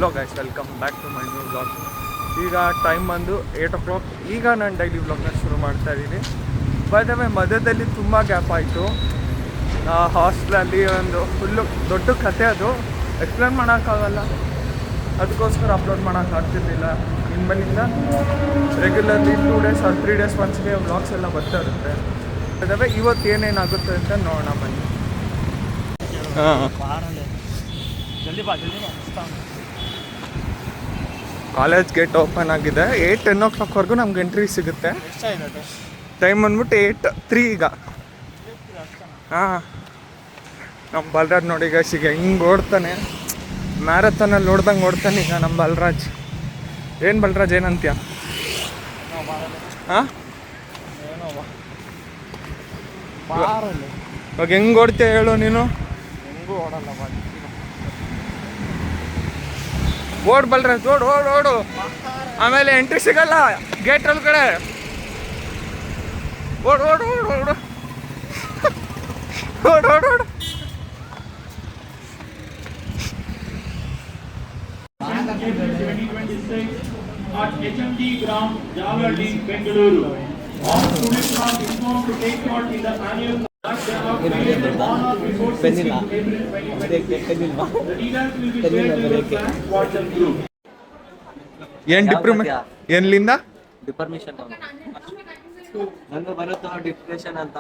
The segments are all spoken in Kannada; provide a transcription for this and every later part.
Hello guys, welcome back to my new vlog. ಈಗ ಟೈಮ್ ಬಂದು 8 o'clock. ಈಗ ನಾನು ಡೈಲಿ ವ್ಲಾಗ್ನ ಶುರು ಮಾಡ್ತಾ ಇದ್ದೀನಿ. ಬೈ ದ ವೇ, ಮಧ್ಯದಲ್ಲಿ ತುಂಬ ಗ್ಯಾಪ್ ಆಯಿತು. ಹಾಸ್ಟೆಲಲ್ಲಿ ಒಂದು ಫುಲ್ಲು ದೊಡ್ಡ ಕತೆ, ಅದು ಎಕ್ಸ್ಪ್ಲೇನ್ ಮಾಡೋಕ್ಕಾಗಲ್ಲ. ಅದಕ್ಕೋಸ್ಕರ ಅಪ್ಲೋಡ್ ಮಾಡೋಕ್ಕಾಗ್ತಿರ್ಲಿಲ್ಲ. ಇನ್ಮೇಲಿಂದ ರೆಗ್ಯುಲರ್ಲಿ 2 days or 3 days ಒನ್ಸ್ಗೆ ವ್ಲಾಗ್ಸ್ ಎಲ್ಲ ಬರ್ತಾ ಇರುತ್ತೆ. ಬೈ ದ ವೇ, ಇವತ್ತು ಏನೇನಾಗುತ್ತೆ ಅಂತ ನೋಡೋಣ ಬನ್ನಿ. ಕಾಲೇಜ್ ಗೇಟ್ ಓಪನ್ ಆಗಿದೆ. 8-10 o'clockವರೆಗೂ ನಮ್ಗೆ ಎಂಟ್ರಿ ಸಿಗುತ್ತೆ. ಟೈಮ್ ಬಂದ್ಬಿಟ್ಟು 8:03 ಈಗ. ಹಾಂ, ನಮ್ಮ ಬಲರಾಜ್ ನೋಡಿ ಗೈಸ್, ಈಗ ಹಿಂಗೆ ಓಡ್ತಾನೆ, ಮ್ಯಾರಥಾನಲ್ಲಿ ನೋಡ್ದಂಗೆ ಓಡ್ತಾನೆ ಈಗ ನಮ್ಮ ಬಲರಾಜ್. ಏನು ಬಲರಾಜ್, ಏನಂತೀಯ? ಹಾಂ, ಇವಾಗ ಹೆಂಗೆ ಓಡ್ತೀಯ ಹೇಳು ನೀನು? ಓಡ್ ಬಲ್ರಾಜ್, ಓಡು ಓಡು ಓಡು. ಆಮೇಲೆ ಎಂಟ್ರಿ ಸಿಗಲ್ಲ ಗೇಟ್ ಒಳಗಡೆ. ಓಡು ಓಡು ಓಡು ಓಡು ಓಡು ಓಡು ಓಡು. ಏನ್ ಏನ್ಲಿಂದ ಡಿಪರ್ಮಿಷನ್ ನಂಗೆ ಬರುತ್ತೋ ಡಿಪ್ರೆಷನ್ ಅಂತ.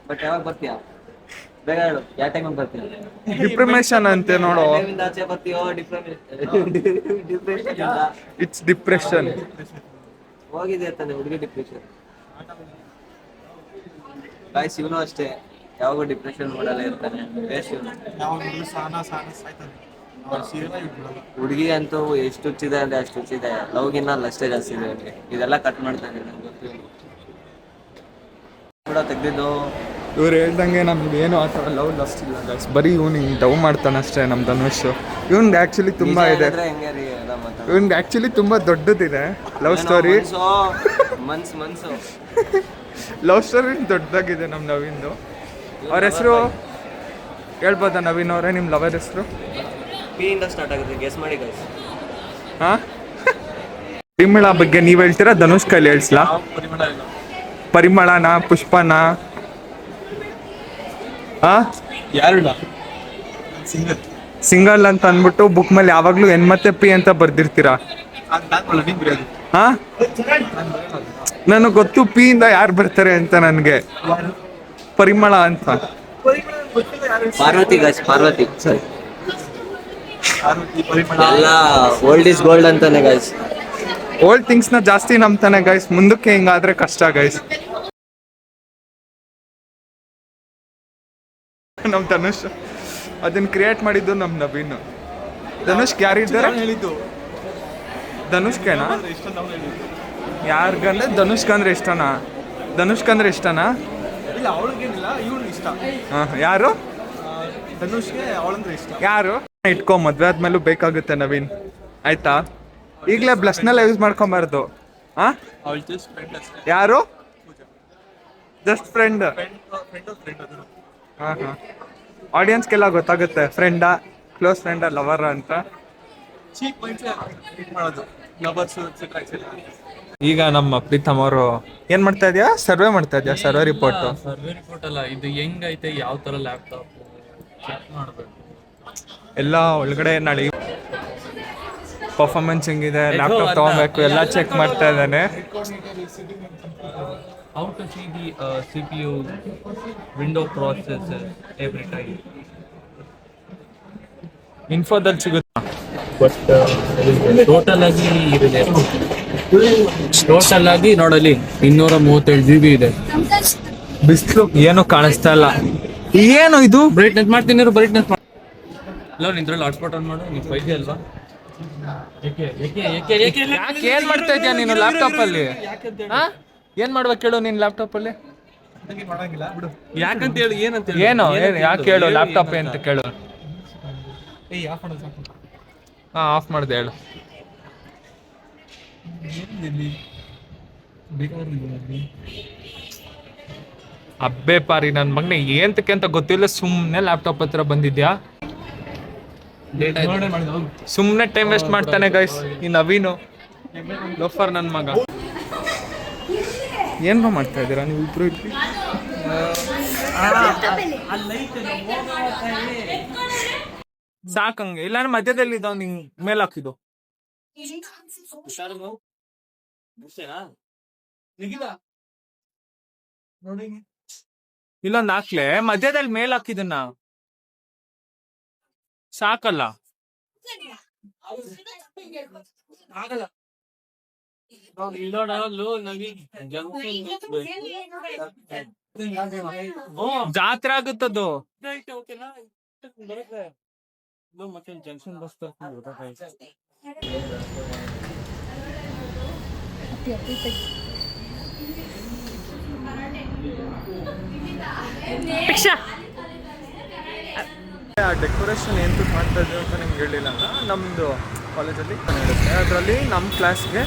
ಬಟ್ ಯಾವಾಗ ಬರ್ತೀಯ? ಬೇಗ ಹೇಳು, ಯಾವ ಟೈಮಿಗೆ ಬರ್ತೀಯ? ಡಿಪ್ರೆಷನ್ ಅಂತೆ ನೋಡು. ಆಚೆ ಬರ್ತೀಯೋ? Depression it's depression. ಹೋಗಿದೆ ತಾನೆ ಹುಡುಗಿ ಡಿಪ್ರೆಷನ್. ಗಾಯ್ಸ್, ಇವನು ಅಷ್ಟೇ, ಯಾವಾಗೂ ಡಿಪ್ರೆಷನ್ ಮಾಡಲ್ಲ ಇರ್ತಾನೆ. ಹುಡುಗಿ ಅಂತೂ ಎಷ್ಟು ಹುಚ್ಚಿದೆ ಅಂದ್ರೆ ಅಷ್ಟು ಹುಚ್ಚಿದೆ. ಲವ್ಗಿನ್ನ ಅಷ್ಟೇ ಜಾಸ್ತಿ ಇದೆ ಅವ್ರಿಗೆ. ಇದೆಲ್ಲ ಕಟ್ ಮಾಡ್ತಾನೆ, ನಂಗೆ ಗೊತ್ತು. ಕೂಡ ತೆಗ್ದಿದ್ದು ಇವ್ರು ಹೇಳ್ದಂಗೆ ನಮ್ಗೆ ಏನು ಆ ಥರ ಲವ್ ಲಸ್ಟ್ ಇಲ್ಲ ಗೈಸ್. ಬರೀ ಇವನು ಹಿಂಗೆ ಡವ್ ಮಾಡ್ತಾನೆ ಅಷ್ಟೇ ನಮ್ಮ ಧನುಷ್. ಇವ್ನಿಗೆ ಆ್ಯಕ್ಚುಲಿ ತುಂಬ ಇದೆ. ಇವ್ನಿಗೆ ಆ್ಯಕ್ಚುಲಿ ತುಂಬ ದೊಡ್ಡದಿದೆ ಲವ್ ಸ್ಟೋರಿ. ಮನ್ಸು ಲವ್ ಸ್ಟೋರಿ ದೊಡ್ಡದಾಗಿದೆ ನಮ್ಮ ನವೀನ್ದು. ಅವ್ರ ಹೆಸರು ಹೇಳ್ಬೋದಾ ನವೀನ್ ಅವರೇ? ನಿಮ್ಮ ಲವರ್ ಹೆಸರು ಪಿ ಇಂದ ಸ್ಟಾರ್ಟ್ ಆಗುತ್ತೆ, ಗೆಸ್ ಮಾಡಿ ಗೈಸ್. ಹಾಂ, ಪರಿಮಳ ಬಗ್ಗೆ ನೀವು ಹೇಳ್ತೀರಾ? ಧನುಷ್ ಕೈಲಿ ಹೇಳ್ಸ್ಲಾ? ಪರಿಮಳನ, ಪುಷ್ಪನ? ಹಾಂ, ಯಾರು ಸಿಂಗಲ್ ಅಂತ ಅಂದ್ಬಿಟ್ಟು ಬುಕ್ ಮೇಲೆ ಯಾವಾಗಲೂ ಎನ್ ಮತ್ತೆ ಪಿ ಅಂತ ಬರ್ದಿರ್ತೀರಾ. ಹಾಂ, ನನಗೆ ಗೊತ್ತು ಪಿ ಇಂದ ಯಾರು ಬರ್ತಾರೆ ಅಂತ. ನನಗೆ ಪರಿಮಳ ಅಂತ. ಪಾರ್ವತಿ ಗೈಸ್, ಪಾರ್ವತಿ. ಎಲ್ಲ ಓಲ್ಡ್ ಇಸ್ ಗೋಲ್ಡ್ ಅಂತಾನೆ ಗೈಸ್. ಓಲ್ಡ್ ಥಿಂಗ್ಸ್ನ ಜಾಸ್ತಿ ನಂಬ್ತಾನೆ ಗೈಸ್. ಮುಂದಕ್ಕೆ ಹಿಂಗಾದ್ರೆ ಕಷ್ಟ ಗೈಸ್. ನಮ್ಮ ಧನುಷ್ ಅದನ್ನ ಕ್ರಿಯೇಟ್ ಮಾಡಿದ್ದು ನಮ್ಮ ನವೀನ್. ಧನುಷ್ಗೆ ಯಾರಿದ್ದಾರೆ ಹೇಳಿದ್ದು? ಧನುಷ್ಗೆನಾ? ಯಾರಿಗಂದ್ರೆ ಧನುಷ್ಕಂದ್ರೆ ಇಷ್ಟನಾ? ಧನುಷ್ಕಂದ್ರೆ ಇಷ್ಟನಾ? ಇಲ್ಲ, ಅವಳಿಗೇನಿಲ್ಲ, ಇವಳು ಇಷ್ಟ. ಹಾಂ, ಯಾರು? ಧನುಷ್ಗೆ ಅವಳಂದ್ರೆ ಇಷ್ಟ. ಯಾರು? ಇಟ್ಕೊ, ಮದ್ವೆ ಆದ್ಮೇಲೂ ಬೇಕಾಗುತ್ತೆ ನವೀನ್, ಆಯ್ತಾ? ಈಗಲೇ ಬ್ಲಷ್ನೆಲ್ಲ ಯೂಸ್ ಮಾಡ್ಕೊಂಬಾರ್ದು. ಹಾಂ, ಅವಳು ಜಸ್ಟ್ ಫ್ರೆಂಡ್ ಅಷ್ಟೇ. ಯಾರು? Just friend. ಹಾಂ ಹಾಂ, ಆಡಿಯನ್ಸ್ಗೆಲ್ಲ ಗೊತ್ತಾಗುತ್ತೆ ಫ್ರೆಂಡಾ, ಕ್ಲೋಸ್ ಫ್ರೆಂಡಾ, ಲವರ ಅಂತ. ಚೀಪ್ ಮೈಂಡ್ಸ್ ಮಾಡೋದು, ಲವರ್ಸ್ ಎಕ್ಸೆಟ್ರಾ ಎಕ್ಸೆಟ್ರಾ. ಈಗ ನಮ್ಮ ಪ್ರೀತಮ್ ಅವರು ಏನ್ ಮಾಡ್ತಾ ಇದೆಯಾ? ಸರ್ವೆ ಮಾಡ್ತಾ ಇದೆಯಾ? ಸರ್ವೆ ರಿಪೋರ್ಟ್ ಅಲ್ಲ, ಇದು ಹೆಂಗೈತೆ, ಯಾವ ತರ ಲ್ಯಾಪ್ಟಾಪ್ ಚೆಕ್ ಮಾಡಬೇಕು ಎಲ್ಲ ಒಳಗಡೆ. ನಾಳೆ ಪರ್ಫಾರ್ಮೆನ್ಸ್ ಹೆಂಗಿದೆ, ಲ್ಯಾಪ್ಟಾಪ್ ತಗೋಬೇಕು, ಎಲ್ಲ ಚೆಕ್ ಮಾಡ್ತಾ ಇದ್ದಾನೆ. How to see the CPU window process every time ಇನ್ಫೋದಲ್ಲಿ ಸಿಗುತ್ತಾ? ಬಟ್ ಟೋಟಲ್ ಆಗಿ ನೋಡಲಿ 237 GB ಇದೆ. ಬಿಸಿಲು ಏನು ಕಾಣಿಸ್ತಾ ಇಲ್ಲ. ಏನು ಇದು? ಬ್ರೈಟ್ನೆಸ್ ಮಾಡ್ತೀನಿ, ಬ್ರೈಟ್ನೆಸ್ ಇಲ್ಲ. ನಿಂದ್ರಲ್ಲಿ ಹಾಟ್ಸ್ಪಾಟ್ ಆನ್ ಮಾಡು. ನೀವು 5G ಅಲ್ವಾ? ಯಾಕೆ ಏನ್ ಮಾಡ್ತಾ ಇದೀಯ ನೀನು ಲ್ಯಾಪ್ಟಾಪ್ ಅಲ್ಲಿ? ಏನ್ ಮಾಡ್ಬೇಕು ಹೇಳು ನೀನ್ ಲ್ಯಾಪ್ಟಾಪ್ ಅಲ್ಲಿ? ಮಾಡಂಗಿಲ್ಲ ಬಿಡು. ಯಾಕಂತ ಹೇಳಿ, ಏನಂತ ಹೇಳಿ, ಏನು ಯಾಕೆ ಹೇಳು? ಲ್ಯಾಪ್ಟಾಪ್ ಅಂತ ಕೇಳು. ಆಫ್ ಮಾಡೋದು ಸಾಕು. ಹಾಂ, ಆಫ್ ಮಾಡಿದೆ ಹೇಳು. ಅಬ್ಬೆ ಪಾರಿ, ನನ್ನ ಮಗನೇ ಏಂತಕ್ಕೆ ಅಂತ ಗೊತ್ತಿಲ್ಲ, ಸುಮ್ಮನೆ ಲ್ಯಾಪ್ಟಾಪ್ ಹತ್ರ ಬಂದಿದ್ಯಾ? ಸುಮ್ಮನೆ ಟೈಮ್ ವೇಸ್ಟ್ ಮಾಡ್ತಾನೆ ಗೈಸ್ ಈ ನವೀನು ಲೋಫರ್ ನನ್ನ ಮಗ. ಏನೋ ಮಾಡ್ತಾ ಇದ್ದೀರಾ ನೀವು ಇಬ್ರು ಇಲ್ಲಿ? ಸಾಕಂಗೆ ಇಲ್ಲ ಮಧ್ಯದಲ್ಲಿ ಇದ್ದಾವ ನಿಂಗೆ ಮೇಲೆ ಹಾಕಿದ್ದು ಇಲ್ಲೊಂದು ಹಾಕ್ಲೆ ಮಧ್ಯದಲ್ಲಿ ಮೇಲ್ ಹಾಕಿದನ್ನ ಸಾಕಲ್ಲ ಆಗಲ್ಲ. ಜಾತ್ರೆ ಆಗುತ್ತದು. ಜಂಕ್ಷನ್ ಬಸ್ ಆ ಡೆಕೋರೇಷನ್ ಏನು ಮಾಡ್ತಾ ಇದ್ದೀವಿ ಅಂತ ನಿಮ್ಗೆ ಹೇಳಿಲ್ಲ ನಮ್ಮದು ಕಾಲೇಜಲ್ಲಿ ನಡೆಯುತ್ತೆ. ಅದರಲ್ಲಿ ನಮ್ಮ ಕ್ಲಾಸ್ಗೆ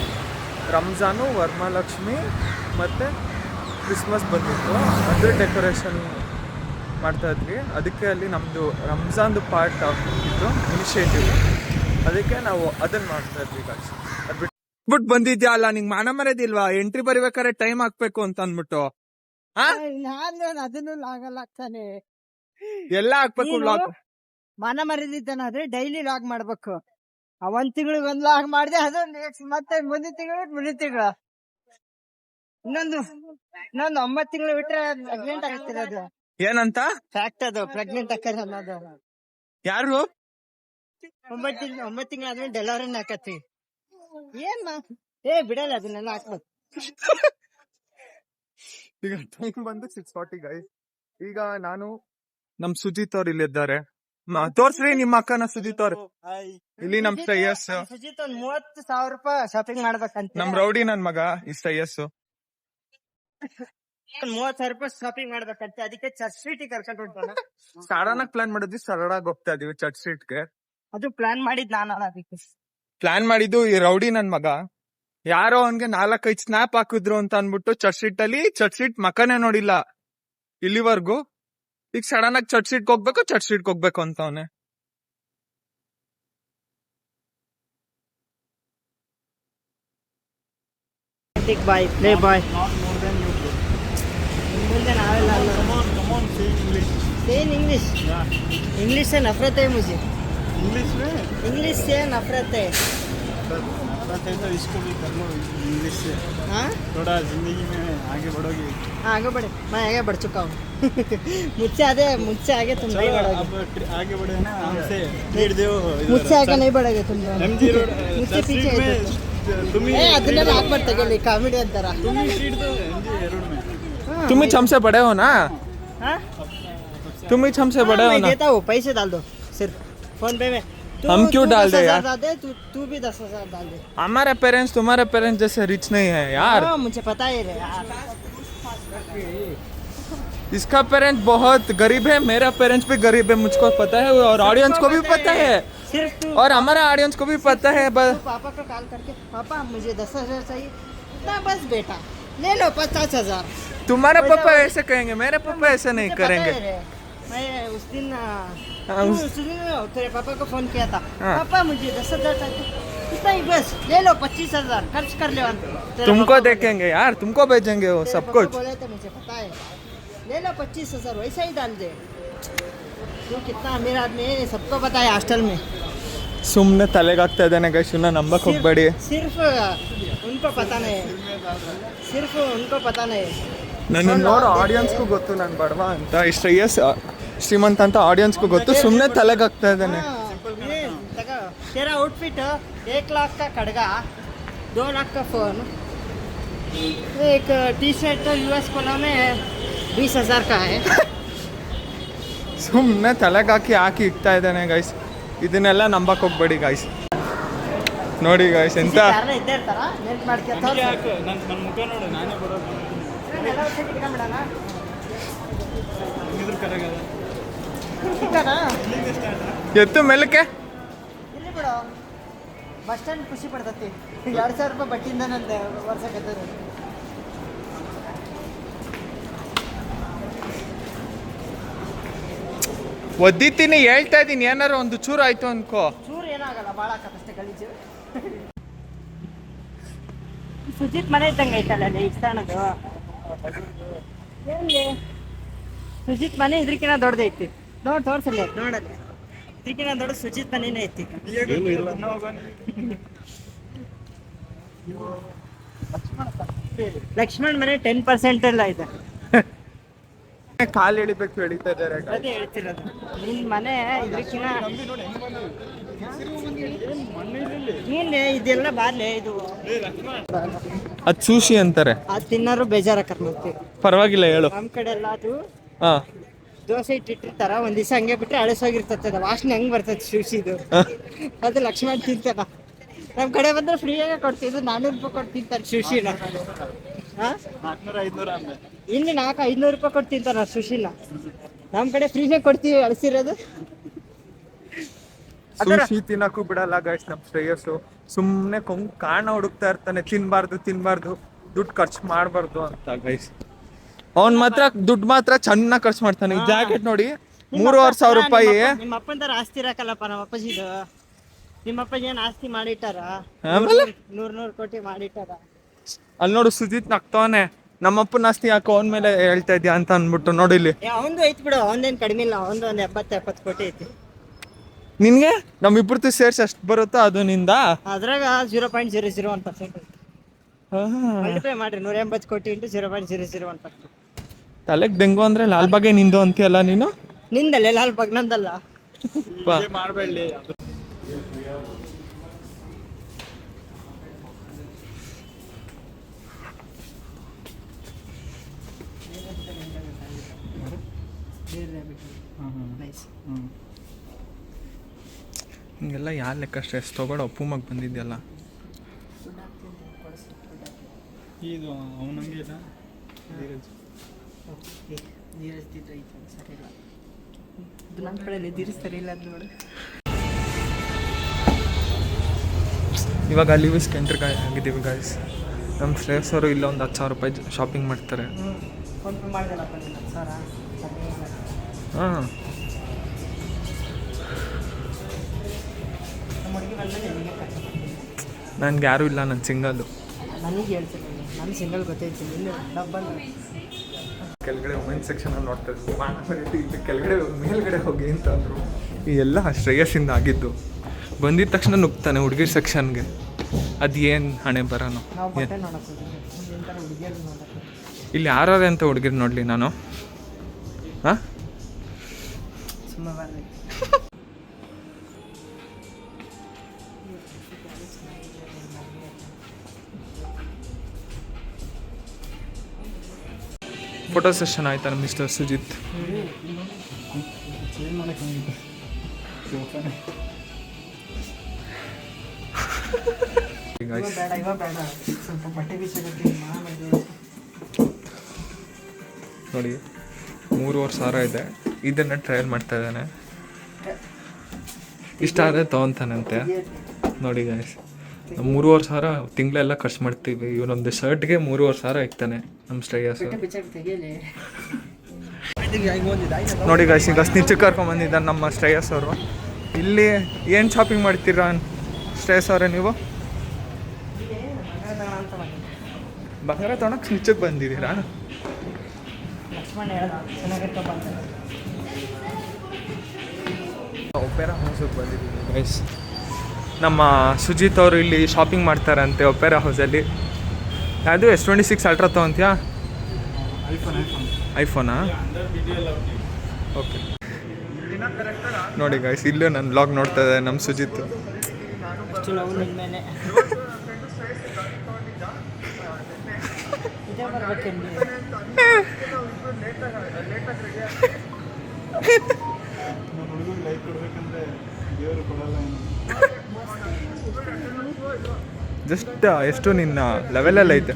ರಂಜಾನು, ವರಮಹಾಲಕ್ಷ್ಮಿ ಮತ್ತು ಕ್ರಿಸ್ಮಸ್ ಬಂದಿತ್ತು. ಅದ್ರ ಡೆಕೋರೇಷನ್ ಮಾಡ್ತಾಯಿದ್ವಿ. ಅದಕ್ಕೆ ಅಲ್ಲಿ ನಮ್ಮದು ರಂಜಾನ್ದು ಪಾರ್ಟ್ ಇತ್ತು ಇನಿಷಿಯೇಟಿವ್. ಅದಕ್ಕೆ ನಾವು ಅದನ್ನು ಮಾಡ್ತಾಯಿದ್ವಿ. ಗಾಯ್ಸ್ ಅದು ಬಿಟ್ಬಿಟ್ಟು ಬಂದಿದ್ಯಾ ಅಲ್ಲ, ನಿಂಗೆ ಮಾನ ಮರ್ಯಾದಿಲ್ವಾ? ಎಂಟ್ರಿ ಬರಿಬೇಕಾದ್ರೆ ಟೈಮ್ ಹಾಕ್ಬೇಕು ಅಂತ ಅಂದ್ಬಿಟ್ಟು ಅದನ್ನು ಲಾಗಲ್ಲ ಆಗ್ತಾನೆ. ಎಲ್ಲ ಹಾಕ್ಬೇಕು ಬ್ಲಾಗ್. ಮನ ಮರಿದಿದ್ದಾನಾದ್ರೆ ಡೈಲಿ ಲಾಗ್ ಮಾಡ್ಬೇಕು. ಒಂದ್ ತಿಂಗಳಿಗೆ ಒಂದ್ ಲಾಗ್ ಮಾಡಿದೆ, ಅದು ನೆಕ್ಸ್ಟ್ ಮತ್ತೆ ಮುಂದಿನ ತಿಂಗಳು ಇನ್ನೊಂದು 9 ತಿಂಗಳು ಬಿಟ್ರೆ ಪ್ರೆಗ್ನೆಂಟ್ ಆಗ್ತಿರೋದು. ಏನಂತ ಫ್ಯಾಕ್ಟ್ ಅದು, ಪ್ರೆಗ್ನೆಂಟ್ ಹಾಕೋದು ಅನ್ನೋದು. ಯಾರು 9 ತಿಂಗಳಾದ್ಮೇಲೆ ಡೆಲಿವರಿನ ಹಾಕತ್ತಿ. ಏನ್ ಬಿಡಲ್ಲ ಅದನ್ನೆಲ್ಲ ಹಾಕ್ಬೇಕು. ಈಗ ಟೈಮ್ ಬಂದು 6:40 ಗೈಸ್. ಈಗ ನಾನು ನಮ್ ಸುಜಿತ್ ಅವ್ರು ಇಲ್ಲಿದ್ದಾರೆ. ತೋರ್ಸ್ರಿ ನಿಮ್ಮ ಅಕ್ಕನ ಸುಜಿತ್ ಅವ್ರು. ಇಲ್ಲಿ ನಮ್ ಶ್ರೇಯಸ್ ಸುಜಿತ್ ಒಂದ್ 30,000 ರೂಪಾಯಿ ಶಾಪಿಂಗ್ ಮಾಡ್ಬೇಕಂತ. ನಮ್ ರೌಡಿ ನನ್ ಮಗ ಈ ಶ್ರೇಯಸ್ 30,000 ರೂಪಾಯಿ ಶಾಪಿಂಗ್ ಮಾಡ್ಬೇಕಂತೆ. ಅದಕ್ಕೆ ಚರ್ಚ್ ಸ್ಟ್ರೀಟ್ ಕರ್ಕೊಂಡು ಹೋಗ್ತಾನ. ಸಡನ್ ಆಗಿ ಪ್ಲಾನ್ ಮಾಡಿದ್ವಿ, ಸಡನ್ ಆಗಿ ಹೋಗ್ತಾ ಇದೀವಿ ಚರ್ಚ್ ಸ್ಟ್ರೀಟ್ಗೆ. ಅದು ಪ್ಲಾನ್ ಮಾಡಿದ್ ನಾನು. ಅದಕ್ಕೆ ಪ್ಲಾನ್ ಮಾಡಿದ್ದು ಈ ರೌಡಿ ನನ್ ಮಗ. ಯಾರೋ ಅವನ್ಗೆ 4-5 ಸ್ನಾಪ್ ಹಾಕಿದ್ರು ಅಂತ ಅನ್ಬಿಟ್ಟು ಚರ್ಚ್ ಸ್ಟ್ರೀಟ್ ಅಲ್ಲಿ ಚರ್ಚ್ ಸ್ಟ್ರೀಟ್ ಮಕನೇ ನೋಡಿಲ್ಲ ಇಲ್ಲಿವರೆಗೂ. ಈಗ ಸಡನ್ ಆಗಿ ಚರ್ಚ್ ಸ್ಟ್ರೀಟ್ ಹೋಗ್ಬೇಕು ಅಂತ ಅವನೇ. ಬಾಯ್ ಪ್ಲೇ ಬಾಯ್. इंग्लिश से नफरत है मुझे. इंग्लिश से नफरत है. नफरत है तो इसको भी कर लो इंग्लिश से. हाँ, थोड़ा जिंदगी में आगे बढ़ोगे. हाँ आगे बढ़े. मैं आगे बढ़ चुका हूँ. मुझसे आगे तुम नहीं बढ़ोगे. अब आगे बढ़े ना हमसे. लीड दो. मुझसे आगे नहीं बढ़ोगे तुम. MG रोड मुझसे पीछे तुम ही ಅದನ್ನೆಲ್ಲ ಹಾಕ್ಬಾರ್ದು ತೆಗೆಲಿ, ಕಾಮಿಡಿ ಅಂತಾರ. तुम ही लीड दो MG रोड में. तुम ही हमसे बड़े हो ना, हाँ तुम ही हमसे बड़े हो मैं ना. देता हूँ, पैसे डाल दो सिर्फ फोन पे में. हम क्यों डाल दे 10,000 यार? डाल दे. तू भी 10,000 डाल दे. हमारे पेरेंट्स तुम्हारे पेरेंट्स जैसे रिच नहीं है यार. हाँ, मुझे पता ही है यार. इसका पेरेंट्स बहुत गरीब है, मेरा पेरेंट्स भी गरीब है, मुझको पता है और ऑडियंस को भी पता है सिर्फ तू और हमारा ऑडियंस को भी पता है. बस पापा को कॉल करके, पापा मुझे 10,000 चाहिए ना, बस बेटा ले लो 50,000. तुम्हारे पापा ऐसे कहेंगे, मेरे पापा ऐसे नहीं मुझे पता करेंगे. है रे. मैं उस दिन उस- तेरे पापा को फोन किया था. हाँ. पापा मुझे 10,000 चाहिए. इतना ही बस ले लो 25,000 खर्च कर ले. तुमको देखेंगे यार, तुमको भेजेंगे वो सब कुछ. बोले तो मुझे पता है. ले लो 25,000 वैसा ही डाल दे. तू कितना अमीर आदमी है सबको पता है हॉस्टल में. ಸುಮ್ಮನೆ ತಲೆಗಾಗ್ತಾ ಇದ್ದಾನೆ ಗೈಸ್, ಇನ್ನ ನಂಬಕ್ ಹೋಗ್ಬೇಡಿ. सिर्फ उनको पता नहीं, सिर्फ उनको पता नहीं. ನನ್ನ ನೋಡೋ ಆಡಿಯನ್ಸ್ಗೂ ಗೊತ್ತು ನಾನು ಬಡವ ಅಂತ, ಇಷ್ಟು ಶ್ರೀಮಂತ ಅಂತ ಆಡಿಯನ್ಸ್ಗೂ ಗೊತ್ತು. ಸುಮ್ಮನೆ ತಲೆಗಾಗ್ತಾ ಇದ್ದಾನೆ. ये देखो, तेरा आउटफिट 1 लाख का खड़गा, 2 लाख का फोन, एक टी शर्ट US कोला में 20,000 का है. ಸುಮ್ಮನೆ ತಲೆಗಾಕಿ ಹಾಕಿ ಇಕ್ತಾ ಇದ್ದಾನೆ ಗೈಸ್. ಇದನ್ನೆಲ್ಲ ನಂಬಕ್ ಹೋಗ್ಬೇಡಿ ಗೈಸ್. ನೋಡಿ ಗೈಸ್ ಎಂತ ಯಾರನ್ನ ಇದ್ದೇ ಇರ್ತಾರ ನೆನ್ಪ್ ಮಾಡ್ಕೊಂತ ಯಾಕೆ ನನ್ನ ಮುಖ ನೋಡು, ನಾನೇ ಬರೋದು ಎಲ್ಲ ಒಟ್ಟಿಗೆ ಇಟ್ಕೊಂಡ್ಬಿಡೋಣ. ಇದ್ರ ಕರೆಗದ ಇಟ್ಕೋಣ? ಎತ್ತು ಮೆಲ್ಲಕ್ಕೆ. ಇಲ್ಲಿ ಬಿಡು, ಬಸ್ ಸ್ಟ್ಯಾಂಡ್ ಖುಷಿ ಪಡ್ತತಿ. 2,000 ರೂಪಾಯಿ ಬಟ್ಟಿಂದ ನಂದು ವರ್ಷಕತ್ತದ. ಒದ್ದಿತೀನಿ ಹೇಳ್ತಾ ಇದ್ದೀನಿ, ಏನಾರು ಒಂದು ಚೂರು ಆಯ್ತು ಅನ್ಕೋ. ಚೂರು ಏನಾಗಲ್ಲ, ಭಾಳ ಆಕತ್ತಷ್ಟೇ ಗಲೀಜು. ಸುಜಿತ್ ಮನೆ ಇದ್ದಂಗೆ ಐತಲ್ಲ ಅಲ್ಲಿ ಇಷ್ಟಾಣದು. ಎಲ್ಲಿ ಸುಜಿತ್ ಮನೆ ಇದ್ರಕಿನ್ನ ದೊಡ್ಡದೈತಿ. ನೋಡಿ ತೋರ್ಸಲ್ಲ, ನೋಡಲ್ಲ ಇದಕ್ಕಿನ್ನ ದೊಡ್ಡ ಸುಜಿತ್ ಮನೆನೇ ಐತಿ. ಲಕ್ಷ್ಮಣ್ ಮನೆ 10% ಎಲ್ಲ ಇದೆ. ಕಾಲು ಎಳಿಬೇಕು ಎಳಿತಾ ಇದ್ದಾರೆ. ಅದೇ ಹೇಳ್ತಿರೋದು, ನಿನ್ ಮನೆ ಇದ್ರಕಿನ್ನ ನೀನ್ ಇದೆಲ್ಲ ಬಾರ್ಲೆ ಇದು. ಅದು ಸೂಶಿ ಅಂತಾರೆ. ಅದು ತಿನ್ನೋರು ಬೇಜಾರಾಕರ್ ಮತ್ತೆ. ಪರವಾಗಿಲ್ಲ ಹೇಳು. ನಮ್ ಕಡೆ ಎಲ್ಲ ಅದು ಹಾ ದೋಸೆ ಇಟ್ಟಿರ್ತಾರ, ಒಂದ್ ದಿವಸ ಹಂಗೆ ಬಿಟ್ರೆ ಅಳಸೋಗಿರ್ತದ, ವಾಸನೆ ಹೆಂಗ್ ಬರ್ತದೆ ಶೂಶಿದು. ಅದು ಲಕ್ಷ್ಮಣ್ ತಿಂತಾನ. ನಮ್ ಕಡೆ ಬಂದ್ರೆ ಫ್ರೀಯಾಗೆ ಕೊಡ್ತಿದ್ದು, 400 ರೂಪಾಯಿ ಕೊಟ್ಟು ತಿಂತಾರೆ ಶೂಶಿನ. ಇಲ್ಲಿ 400-500 ರೂಪಾಯಿ ಕೊಟ್ಟು ತಿಂತಾರ ಶೂಶಿನ. ನಮ್ ಕಡೆ ಫ್ರೀಯಾಗಿ ಕೊಡ್ತೀವಿ ಅಳಸಿರೋದು. ಸುಶಿ ತಿನ್ನಕ್ಕೂ ಬಿಡಲ್ಲ ಗೈಸ್ ನಮ್ ಶ್ರೇಯಸ್ಸು. ಸುಮ್ನೆ ಕಾರಣ ಹುಡುಕ್ತಾ ಇರ್ತಾನೆ, ತಿನ್ಬಾರ್ದು ದುಡ್ಡು ಖರ್ಚು ಮಾಡ್ಬಾರ್ದು ಅಂತ ಗೈಸ್. ಅವ್ನ್ ಮಾತ್ರ ದುಡ್ಡು ಮಾತ್ರ ಚೆನ್ನಾಗಿ ಖರ್ಚು ಮಾಡ್ತಾನೆ. ಈ ಜಾಕೆಟ್ ನೋಡಿ 3,500 ರೂಪಾಯಿ. ನಿಮ್ಮ ಅಪ್ಪನ ತರ ಆಸ್ತಿ ಇರಕಲ್ಲಪ್ಪ ನಮ್ಮ ಅಪ್ಪಾಜಿದು. ನಿಮ್ಮ ಅಪ್ಪಾಜಿ ಏನ್ ಆಸ್ತಿ ಮಾಡಿಟ್ಟಾರ? ಆಮೇಲೆ 100 ಕೋಟಿ ಮಾಡಿಟ್ಟಾರ. ಅಲ್ಲಿ ನೋಡು ಸುಜಿತ್ ನಗ್ತವನೆ, ನಮ್ಮಪ್ಪನ ಆಸ್ತಿ ಯಾಕೋ ಅವನ ಮೇಲೆ ಹೇಳ್ತಾ ಇದ್ಯಾ ಅಂತ ಅನ್ಬಿಟ್ಟು. ನೋಡಿಲ್ಲಿ ಅವಂದು ಐತಿ ಬಿಡು, ಅವಂದೇನ್ ಕಡಿಮೆ ಇಲ್ಲ. ಅವಂದು ಒಂದ್ 70-70 ಕೋಟಿ ಐತಿ. ನಿನ್ಗೆ ನಮ್ಮಿಬ್ಬರದ್ದು ಸೇರ್ಸಿ ಅಷ್ಟು ಬರುತ್ತಾ ಅದು ನಿಂದ? ಅದ್ರಾಗ 0.001% ಐತಿ. ಮಲ್ಟಿಪ್ಲೈ ಮಾಡ್ರಿ, 180 ಕೋಟಿ ಇಂಟು 0.001%. ತಲೆಗೆ ಡೆಂಗು ಅಂದ್ರೆ ಲಾಲ್ಬಾಗೆ ನಿಂದು ಅಂತೀಯಲ್ಲ ನೀನು? ನಿಂದಲ್ಲೇ ಲಾಲ್ ಬಾಗ್, ನಂದಲ್ಲ. ಮಾಡಬೇಡಿ. ಹಿಂಗೆಲ್ಲ ಯಾರ ಲೆಕ್ಕ ಸ್ಟ್ರೆಸ್ ತಗೊಳ್ಳೋ ಅಪ್ಪುಮಾಗ ಬಂದಿದ್ಯಲ್ಲ. ಇದು ಅವನಂಗೆ ಇಲ್ಲ ನೀರಜ್ ಸರಿ ಇಲ್ಲ. ಇದು ನನ್ನ ಕಡೆ ಧೀರಜ್ ಸರಿ ಇಲ್ಲ ಅದು ನೋಡಿ. ಇವಾಗ ಲಿವಿಸ್ ಕೆಂಟ್ರ್ ಆಗಿದ್ದೀವಿ ಗಾಯ್ಸ್. ನಮ್ಮ ಶ್ರೇಯಸ್ ಅವರು ಇಲ್ಲ ಒಂದು 10,000 ರೂಪಾಯಿ ಶಾಪಿಂಗ್ ಮಾಡ್ತಾರೆ. ಹಾಂ ನನ್ಗೆ ಯಾರೂ ಇಲ್ಲ, ನಾನು ಸಿಂಗಲ್ಲು. ನನಗೆ ಹೇಳ್ತೀನಿ, ನಾನು ಸಿಂಗಲ್ ಗೊತ್ತೈತಿ. ಇಲ್ಲಿ ಡಬ್ಬಲ್ ಕೆಳಗಡೆ ವುಮೆನ್ ಸೆಕ್ಷನಲ್ಲಿ ನೋಡ್ತಾ ಇದ್ವಿ, ಕೆಳಗಡೆ ಮೇಲ್ಗಡೆ ಹೋಗಿ ಅಂತ ಅಂದರು. ಈ ಎಲ್ಲ ಶ್ರೇಯಸ್ಸಿಂದ ಆಗಿದ್ದು. ಬಂದಿದ ತಕ್ಷಣ ನುಗ್ತಾನೆ ಹುಡುಗಿರ್ ಸೆಕ್ಷನ್ಗೆ. ಅದು ಏನು ಹಣೆ ಬರೋನು. ಇಲ್ಲಿ ಯಾರು ಅಂತ ಹುಡುಗಿರು ನೋಡಲಿ ನಾನು. ಹಾಂ ಫೋಟೋ ಸೆಷನ್ ಆಯ್ತಾ ಮಿಸ್ಟರ್ ಸುಜಿತ್? ನೋಡಿ 3,500 ಇದೆ. ಇದನ್ನು ಟ್ರಯಲ್ ಮಾಡ್ತಾ ಇದ್ದಾನೆ. ಇಷ್ಟ ಆದರೆ ತೊಗೊತಾನಂತೆ. ನೋಡಿ ಗಾಯ್ಸ್, 3,500 ತಿಂಗಳೆಲ್ಲ ಖರ್ಚು ಮಾಡ್ತೀವಿ. ಇವನೊಂದು ಶರ್ಟ್ಗೆ 3,500 ಇಕ್ತಾನೆ ನಮ್ಮ ಶ್ರೇಯಸ್. ನೋಡಿ ಗಾಯ್ಸ್, ಈಗ ಸ್ನಿಚ್ಚಕ್ಕೆ ಕರ್ಕೊಂಡ್ಬಂದಿದ್ದಾನೆ ನಮ್ಮ ಶ್ರೇಯಸ್ ಅವರು. ಇಲ್ಲಿ ಏನು ಶಾಪಿಂಗ್ ಮಾಡ್ತೀರಾ ಶ್ರೇಯಸ್ ಅವರೇ ನೀವು? ಬಂಗಾರ ತೊಗೊಳಕ್ಕೆ ಸ್ನಿಚ್ಚಕ್ಕೆ ಬಂದಿದ್ದೀರಾ? ಒಪೇರಾ ಹೌಸಿಗೆ ಬಂದಿದ್ದೀವಿ ಗೈಸ್. ನಮ್ಮ ಸುಜಿತ್ ಅವರು ಇಲ್ಲಿ ಶಾಪಿಂಗ್ ಮಾಡ್ತಾರಂತೆ ಒಪೇರಾ ಹೌಸಲ್ಲಿ. ಅದು S26 ಅಲ್ಟ್ರಾ ತೊಗೊತೀಯಾ? ಐಫೋನಾ? ಓಕೆ. ನೋಡಿ ಗೈಸ್, ಇಲ್ಲೂ ನನ್ನ ಬ್ಲಾಗ್ ನೋಡ್ತಾ ಇದ್ದಾರೆ ನಮ್ಮ ಸುಜಿತ್. ಜಸ್ಟ್ ಎಷ್ಟು ನಿನ್ನ ಲೆವೆಲಲ್ಲಿ ಐತೆ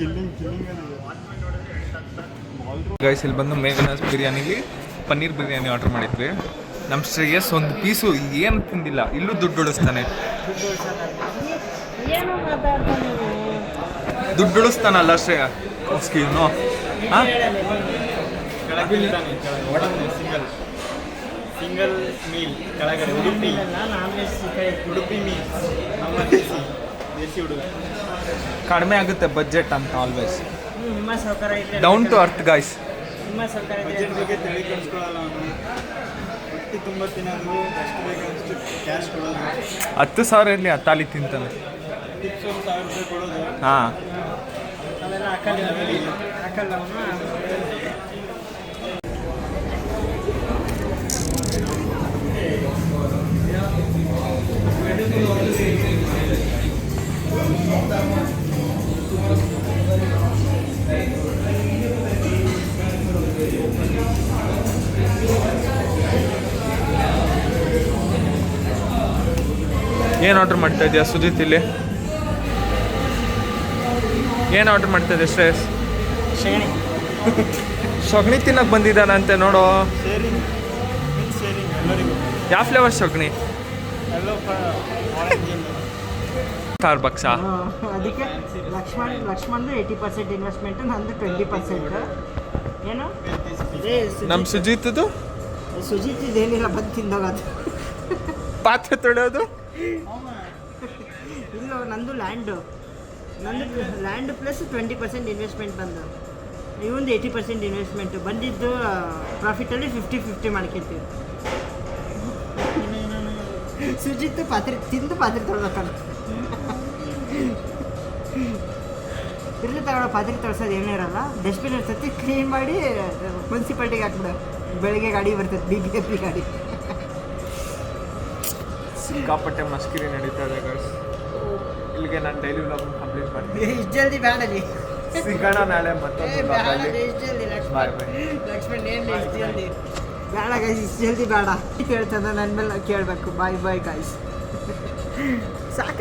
ಗೈಸ್. ಇಲ್ಲಿ ಬಂದು ಮೇಘನಾಸ್ ಬಿರಿಯಾನಿಲಿ ಪನ್ನೀರ್ ಬಿರಿಯಾನಿ ಆರ್ಡರ್ ಮಾಡಿದ್ವಿ. ನಮ್ಮ ಶ್ರೇಯಸ್ ಒಂದು ಪೀಸು ಏನು ತಿಂದಿಲ್ಲ. ಇಲ್ಲೂ ದುಡ್ಡು ಉಳಿಸ್ತಾನೆ. ದುಡ್ಡು ಉಳಿಸ್ತಾನಲ್ಲ ಶ್ರೇಯ ಹಾಂ. ಮಂಗಲ್ ಮೀಲ್ ಕೆಳಗಡೆ ಉಡುಪಿ ಉಡುಪಿ ಮೀಲ್ ನಮ್ಮ ದೇಸಿ ಹುಡುಗ. ಕಡಿಮೆ ಆಗುತ್ತೆ ಬಜೆಟ್ ಅಂತ ಆಲ್ವೇಸ್. ನಿಮ್ಮ ಸೌಕರ್ಯ ಇದ್ರೆ ಡೌನ್ ಟು ಅರ್ತ್ ಗಾಯ್ಸ್. ನಿಮ್ಮ ಸೌಕರ್ಯ ಇದ್ರೆ ಬಜೆಟ್ ಬಗ್ಗೆ ತಲೆ ಕೆಡಿಸ್ಕೊಳ್ಳಲ್ಲ ಅವನು. ಹೊಟ್ಟೆ ತುಂಬ ತಿನ್ನೋದು, ಎಷ್ಟು ಬೇಕಷ್ಟು ಕ್ಯಾಶ್ ಕೊಡೋದು, 10,000 ಇರಲಿ 10 ತಾಲಿ ತಿಂತಾನೆ. ಟಿಪ್ಸ್ ಒಂದು 1,000 ರೂಪಾಯಿ ಕೊಡೋದು. ಹಾಂ, ಅವೆಲ್ಲ ಹಾಕಲ್ಲ ಅವನು. ಏನು ಆರ್ಡ್ರ್ ಮಾಡ್ತಾ ಇದೆಯಾ ಸುಜಿತ್ ಇಲ್ಲಿ? ಏನು ಆರ್ಡ್ರ್ ಮಾಡ್ತಾ ಇದೆಯಾ ಶ್ರೇಯಸ್? ಸೊಗಣಿ ತಿನ್ನಕ್ಕೆ ಬಂದಿದ್ದಾನಂತೆ ನೋಡು. ಶೇರಿಂಗ್ ಎಲ್ಲರಿಗೂ. ಯಾವ ಫ್ಲೇವರ್ ಸೊಗಣಿ? ಎಲ್ಲೋ ಆರೆಂಜ್. ಸ್ಟಾರ್ಬಕ್ಸಾ? ಅದಕ್ಕೆ ಲಕ್ಷ್ಮಣ್ದು 80% ಇನ್ವೆಸ್ಟ್ಮೆಂಟ್, ನಂದು 20%. ಏನು ನಮ್ಮ ಸುಜಿತ್ದು ಸುಜಿತ್ ಇದೇನಿಲ್ಲ, ಬಂದು ತಿಂದೋಗೋದು. ಪಾತ್ರೆ ತೊಳೆಯೋದು. ಇಲ್ಲ, ನಂದು ಲ್ಯಾಂಡು ಪ್ಲಸ್ 20% ಇನ್ವೆಸ್ಟ್ಮೆಂಟ್ ಬಂದು, ಇವೊಂದು 80% ಇನ್ವೆಸ್ಟ್ಮೆಂಟು ಬಂದಿದ್ದು. ಪ್ರಾಫಿಟಲ್ಲಿ 50-50 ಮಾಡ್ಕೊತೀವಿ. ಸುಜಿತ್ ಪಾತ್ರೆ ತೊಳ್ಬೇಕಲ್ಲ. ಇರ್ಲಿ ತಗೊಳ್ಳೋ, ಪಾತ್ರೆ ತೊಳ್ಸೋದು ಏನೂ ಇರಲ್ಲ. ಡಸ್ಟ್ಬಿನ್ ಇರ್ತೈತಿ, ಕ್ಲೀನ್ ಮಾಡಿ ಮುನ್ಸಿಪಾಲ್ಟಿಗೆ ಹಾಕ್ಬಿಡು. ಬೆಳಗ್ಗೆ ಗಾಡಿ ಬರ್ತೈತೆ, BBMP ಗಾಡಿ. ಸಿಕ್ಕಾಪಟ್ಟೆ ಮಸ್ಕಿರಿ ನಡೀತಾ ಇದೆ ಗೈಸ್. ಇಲ್ಲಿಗೆ ನಾನು ಡೈಲಿ ವ್ಲಾಗ್ ಕಂಪ್ಲೀಟ್ ಮಾಡ್ತೀನಿ. ಇಷ್ಟು ಜಲ್ದಿ ಬೇಡಲಿ, ಸಿಗೋಣ ನಾಳೆ ಮತ್ತೊಂದು vlog ಅಲ್ಲಿ. ಇಷ್ಟು ಜಲ್ದಿ Bye bye. ಲಕ್ಷ್ಮಣ್ ಏನು ಇಷ್ಟು ಜಲ್ದಿ ಬೇಡ ಗೈಸ್, ಇಷ್ಟು ಜಲ್ದಿ ಬೇಡ. ಕೇಳ್ತದ ನನ್ನ ಮೇಲೆ ಕೇಳಬೇಕು. ಬಾಯ್ ಬಾಯ್ ಗೈಸ್. ಸಾಕು.